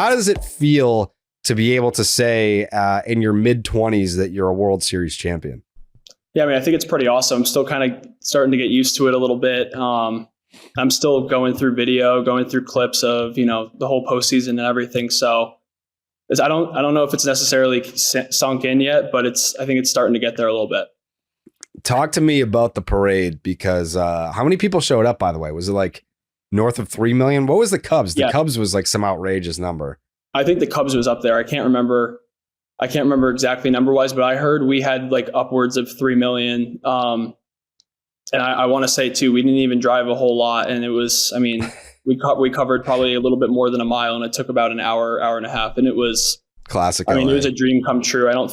How does it feel to be able to say in your mid-20s that you're a World Series champion? Yeah, I mean, I think it's pretty awesome. I'm still kind of starting to get used to it a little bit. I'm still going through video, going through clips of, the whole postseason and everything. So I don't know if it's necessarily sunk in yet, but I think it's starting to get there a little bit. Talk to me about the parade, because how many people showed up, by the way? Was it like north of 3 million? What was the Cubs? The Cubs was like some outrageous number. I think the Cubs was up there. I can't remember exactly number wise, but I heard we had like upwards of 3 million. And I want to say too, we didn't even drive a whole lot. And it was, I mean, we covered probably a little bit more than a mile, and it took about an hour and a half. And it was classic. I mean, it was a dream come true. I want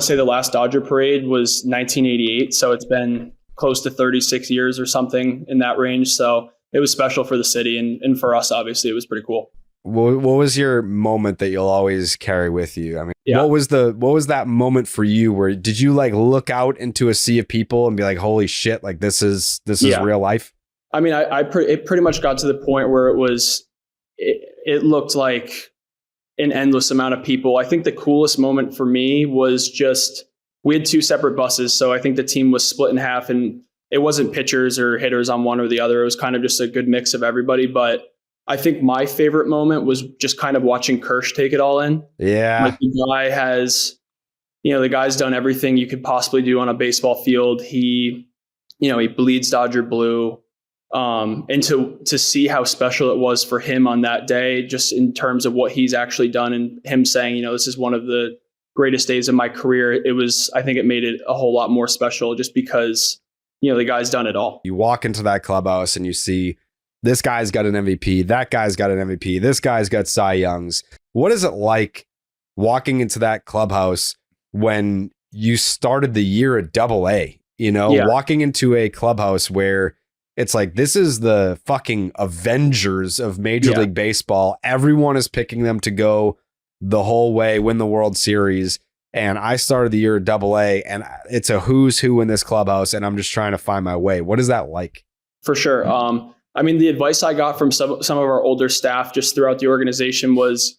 to say the last Dodger parade was 1988. So it's been close to 36 years or something in that range. So it was special for the city. And for us, obviously, it was pretty cool. What was your moment that you'll always carry with you? I mean, what was that moment for you? Where did you like look out into a sea of people and be like, holy shit, like this is real life? I mean, it pretty much got to the point where it looked like an endless amount of people. I think the coolest moment for me was just, we had 2 separate buses. So I think the team was split in half, and it wasn't pitchers or hitters on one or the other. It was kind of just a good mix of everybody. But I think my favorite moment was just kind of watching Kirsch take it all in. Yeah. Like the guy's done everything you could possibly do on a baseball field. He bleeds Dodger blue. And to see how special it was for him on that day, just in terms of what he's actually done, and him saying, this is one of the greatest days of my career. I think it made it a whole lot more special just because, the guy's done it all. You walk into that clubhouse and you see this guy's got an MVP, that guy's got an MVP, this guy's got Cy Youngs. What is it like walking into that clubhouse when you started the year at AA? Walking into a clubhouse where it's like, this is the fucking Avengers of Major League Baseball. Everyone is picking them to go the whole way, win the World Series. And I started the year at AA, and it's a who's who in this clubhouse, and I'm just trying to find my way. What is that like? For sure. I mean, the advice I got from some of our older staff just throughout the organization was,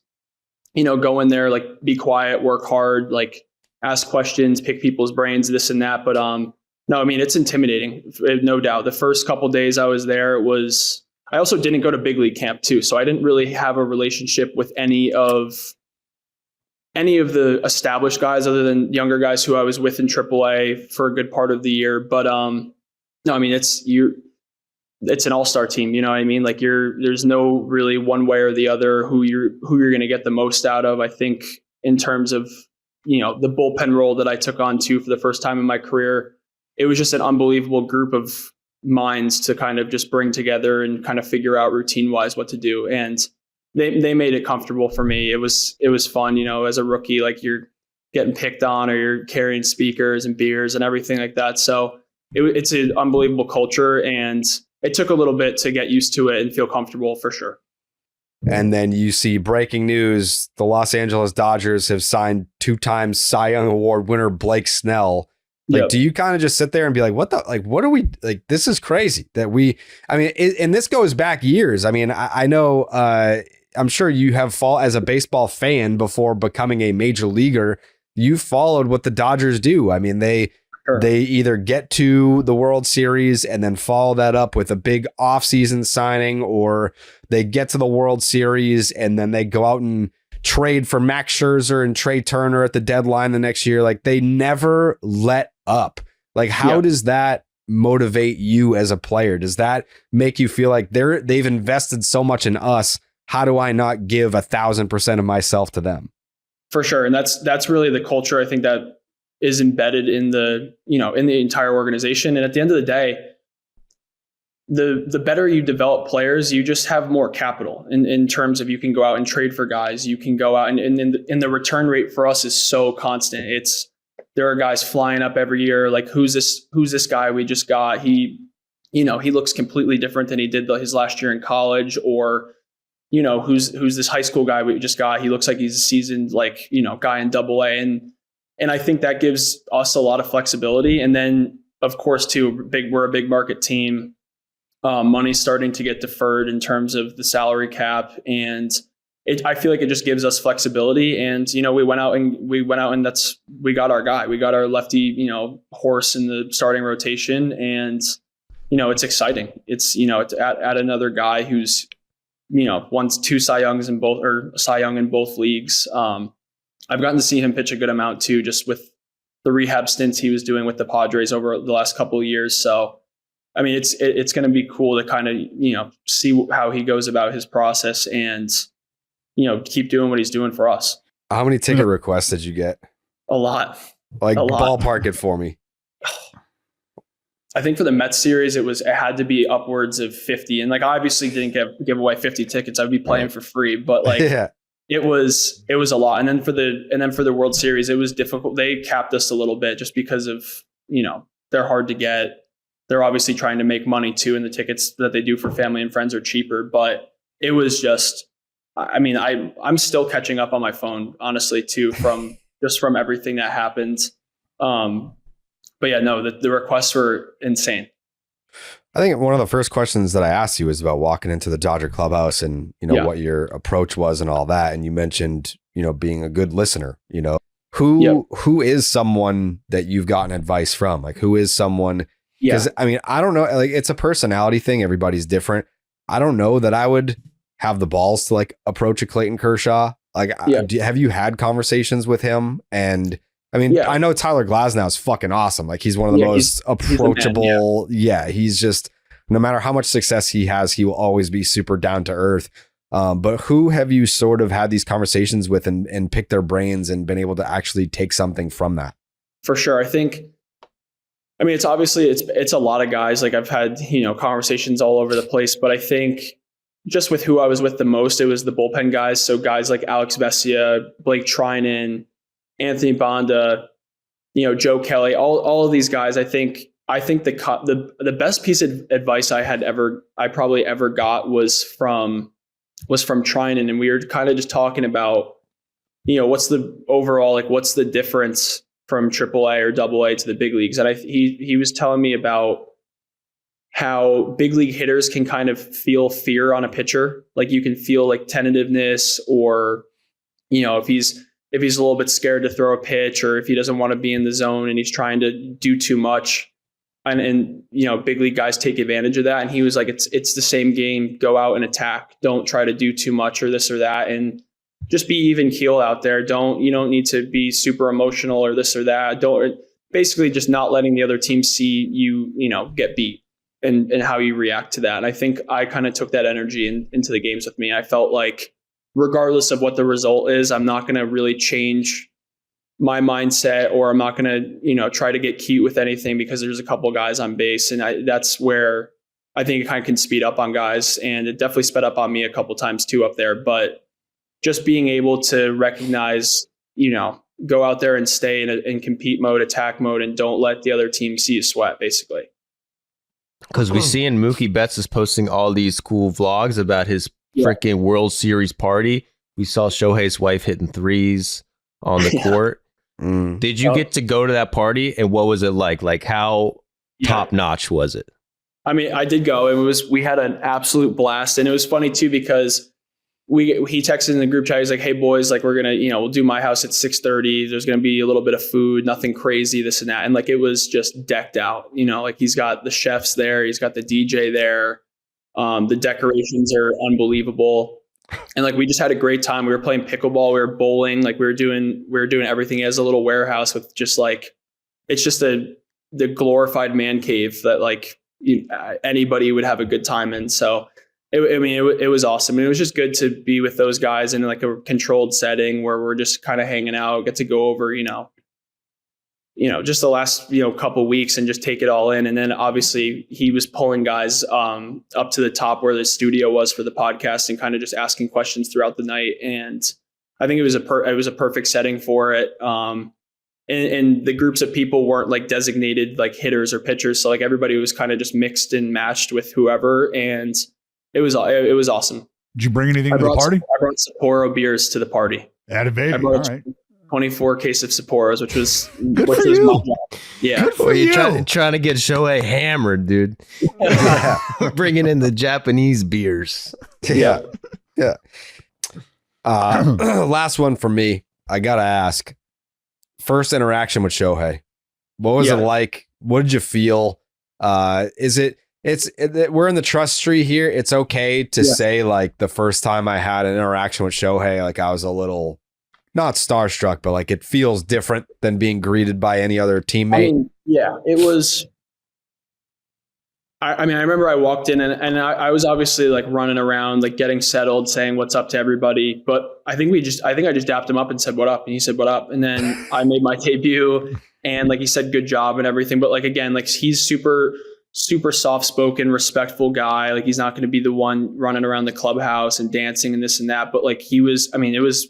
go in there, like, be quiet, work hard, like, ask questions, pick people's brains, this and that. But no, I mean, it's intimidating, no doubt. The first couple of days I was there, I also didn't go to big league camp too. So I didn't really have a relationship with any of the established guys other than younger guys who I was with in AAA for a good part of the year. But no, I mean, it's an all-star team, you know what I mean? Like there's no really one way or the other who you're going to get the most out of. I think in terms of, the bullpen role that I took on too for the first time in my career, it was just an unbelievable group of minds to kind of just bring together and kind of figure out routine wise what to do. And they made it comfortable for me. It was fun, as a rookie, like you're getting picked on or you're carrying speakers and beers and everything like that. So it's an unbelievable culture, and it took a little bit to get used to it and feel comfortable for sure. And then you see breaking news. The Los Angeles Dodgers have signed 2-time Cy Young Award winner Blake Snell. Like, do you kind of just sit there and be like, what are we like? This is crazy that and this goes back years. I mean, I know, I'm sure you have as a baseball fan before becoming a major leaguer, you followed what the Dodgers do. I mean, they either get to the World Series and then follow that up with a big offseason signing, or they get to the World Series and then they go out and trade for Max Scherzer and Trey Turner at the deadline the next year. Like, they never let up. Like, how does that motivate you as a player? Does that make you feel like they've invested so much in us? How do I not give 1,000% of myself to them? For sure. And that's really the culture, I think, that is embedded in the entire organization. And at the end of the day, the better you develop players, you just have more capital in terms of, you can go out and trade for guys. You can go out and the return rate for us is so constant. There are guys flying up every year. Like, who's this guy we just got? He looks completely different than he did his last year in college. Or, who's this high school guy we just got? He looks like he's a seasoned, guy in AA. And I think that gives us a lot of flexibility. And then, of course, too, we're a big market team. Money's starting to get deferred in terms of the salary cap. And I feel like it just gives us flexibility. And, we went out and we got our guy. We got our lefty, horse in the starting rotation. And, it's exciting. It's, it's at another guy who's, won 2 Cy Youngs in both, or Cy Young in both leagues. I've gotten to see him pitch a good amount too, just with the rehab stints he was doing with the Padres over the last couple of years. So, I mean, it's going to be cool to kind of, see how he goes about his process and, keep doing what he's doing for us. How many ticket requests did you get? A lot. Like, ballpark it for me. I think for the Mets series, it had to be upwards of 50. And like, I obviously didn't give away 50 tickets. I'd be playing for free, but like, it was a lot. And then for the World Series, it was difficult. They capped us a little bit just because of, they're hard to get. They're obviously trying to make money too. And the tickets that they do for family and friends are cheaper, but it was just, I mean, I'm still catching up on my phone, honestly, too, from everything that happened. But yeah, no, the requests were insane. I think one of the first questions that I asked you was about walking into the Dodger clubhouse and, what your approach was and all that. And you mentioned, being a good listener, who is someone that you've gotten advice from? Like, who is someone? Because I mean, I don't know, like, it's a personality thing. Everybody's different. I don't know that I would have the balls to like approach a Clayton Kershaw. Like, have you had conversations with him? And I mean, I know Tyler Glasnow is fucking awesome. Like, he's one of the most approachable. He's just, no matter how much success he has, he will always be super down to earth. But who have you sort of had these conversations with and picked their brains and been able to actually take something from that? For sure. I mean, it's obviously, it's a lot of guys. Like, I've had, conversations all over the place, but I think just with who I was with the most, it was the bullpen guys. So guys like Alex Vesia, Blake Trinan, Anthony Banda, Joe Kelly, all of these guys. I think the best piece of advice I probably ever got was from Trinan, and we were kind of just talking about, what's the overall, like, what's the difference from AAA or AA to the big leagues. And he was telling me about how big league hitters can kind of feel fear on a pitcher. Like, you can feel like tentativeness, or, if he's a little bit scared to throw a pitch, or if he doesn't want to be in the zone and he's trying to do too much. And big league guys take advantage of that. And he was like, it's the same game. Go out and attack. Don't try to do too much or this or that. And just be even keel out there. You don't need to be super emotional or this or that. Basically just not letting the other team see you, get beat and how you react to that. And I think I kind of took that energy into the games with me. I felt like regardless of what the result is, I'm not going to really change my mindset, or I'm not going to, try to get cute with anything because there's a couple of guys on base. And that's where I think it kind of can speed up on guys. And it definitely sped up on me a couple times too up there. But just being able to recognize, go out there and stay in compete mode, attack mode, and don't let the other team see you sweat, basically. Because we see in Mookie Betts is posting all these cool vlogs about his freaking World Series party. We saw Shohei's wife hitting threes on the court. Did you get to go to that party, and what was it like? Like, how top notch was it? I mean, I did go. We had an absolute blast, and it was funny too because he texted in the group chat. He's like, "Hey boys, like, we're gonna, we'll do my house at 6:30. There's gonna be a little bit of food, nothing crazy, this and that." And like, it was just decked out. Like, he's got the chefs there, he's got the DJ there. The decorations are unbelievable. And like, we just had a great time. We were playing pickleball, we were bowling, like we were doing everything. He has a little warehouse with just like, it's just the glorified man cave that like anybody would have a good time in. So it was awesome. And it was just good to be with those guys in like a controlled setting where we're just kind of hanging out, get to go over, just the last, couple weeks and just take it all in. And then obviously he was pulling guys up to the top where the studio was for the podcast and kind of just asking questions throughout the night. And I think it was a perfect setting for it. And the groups of people weren't like designated like hitters or pitchers. So like everybody was kind of just mixed and matched with whoever. And it was awesome. Did you bring anything to the party? I brought Sapporo beers to the party. Atta baby. All right. 24 case of Sapporos, which was my job. Yeah. Well, you're trying to get Shohei hammered, dude. Bringing in the Japanese beers. Yeah. Last one for me. I got to ask. First interaction with Shohei. What was it like? What did you feel? We're in the trust tree here. It's okay to say like the first time I had an interaction with Shohei, like I was a little not starstruck, but like it feels different than being greeted by any other teammate. I mean, it was. I remember I walked in and I was obviously like running around, like getting settled, saying what's up to everybody. But I think I just dapped him up and said, what up? And he said, what up? And then I made my debut and like he said, good job and everything. But like, again, like he's super, super soft spoken, respectful guy. Like he's not going to be the one running around the clubhouse and dancing and this and that. But like he was, I mean, it's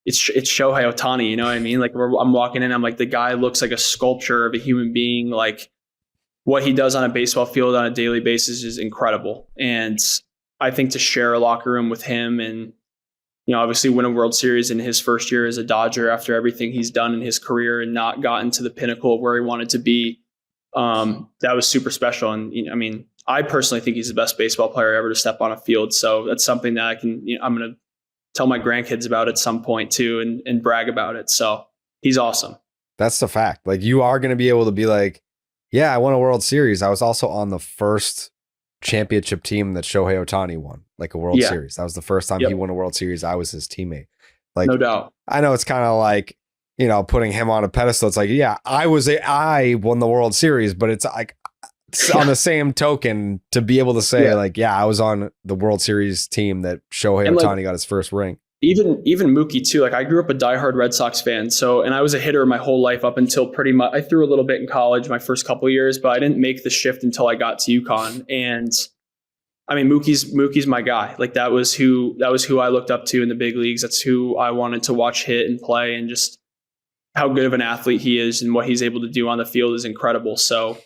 Shohei Ohtani, you know what I mean? Like I'm walking in, I'm like, the guy looks like a sculpture of a human being. Like, what he does on a baseball field on a daily basis is incredible. And I think to share a locker room with him and, you know, obviously win a World Series in his first year as a Dodger after everything he's done in his career and not gotten to the pinnacle of where he wanted to be, that was super special. And, you know, I mean, I personally think he's the best baseball player ever to step on a field. So that's something that I can, you know, I'm going to tell my grandkids about at some point too and brag about it. So he's awesome. That's the fact. Like you are going to be able to be like, yeah, I won a World Series. I was also on the first championship team that Shohei Ohtani won, like a World Series. That was the first time he won a World Series. I was his teammate. Like, no doubt. I know it's kind of like, you know, putting him on a pedestal. It's like, yeah, I won the World Series, but it's like on the same token to be able to say like, yeah, I was on the World Series team that Shohei Ohtani got his first ring. Even Mookie too. Like I grew up a diehard Red Sox fan. So, and I was a hitter my whole life up until pretty much, I threw a little bit in college my first couple of years, but I didn't make the shift until I got to UConn. And I mean, Mookie's my guy. Like that was who I looked up to in the big leagues. That's who I wanted to watch hit and play, and just how good of an athlete he is and what he's able to do on the field is incredible. So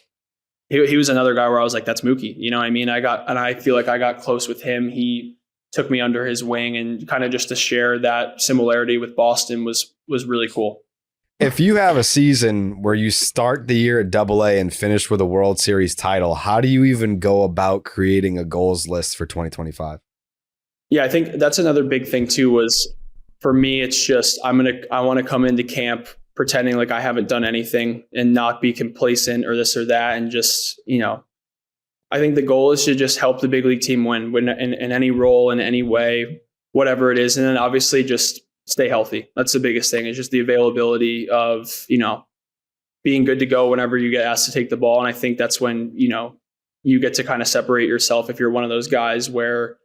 he was another guy where I was like, that's Mookie. You know what I mean? I feel like I got close with him. He took me under his wing, and kind of just to share that similarity with Boston was really cool. If you have a season where you start the year at AA and finish with a World Series title, how do you even go about creating a goals list for 2025? Yeah, I think that's another big thing too, was for me, it's just, I want to come into camp pretending like I haven't done anything and not be complacent or this or that. And just, you know, I think the goal is to just help the big league team win in any role, in any way, whatever it is. And then obviously just stay healthy. That's the biggest thing. It's just the availability of, you know, being good to go whenever you get asked to take the ball. And I think that's when, you know, you get to kind of separate yourself if you're one of those guys where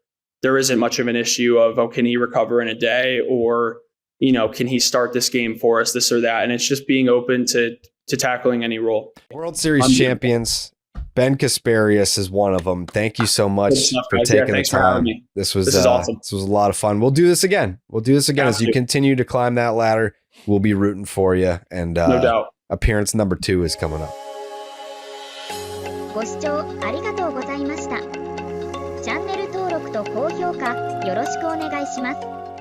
there isn't much of an issue of, oh, can he recover in a day? Or, you know, can he start this game for us, this or that? And it's just being open to tackling any role. World Series champions. Ben Kasparius is one of them. Thank you so much for taking the time. This was awesome. This was a lot of fun. We'll do this again. As you continue to climb that ladder. We'll be rooting for you. And no doubt. Appearance number 2 is coming up. ご視聴ありがとうございました。チャンネル登録と高評価よろしくお願いします。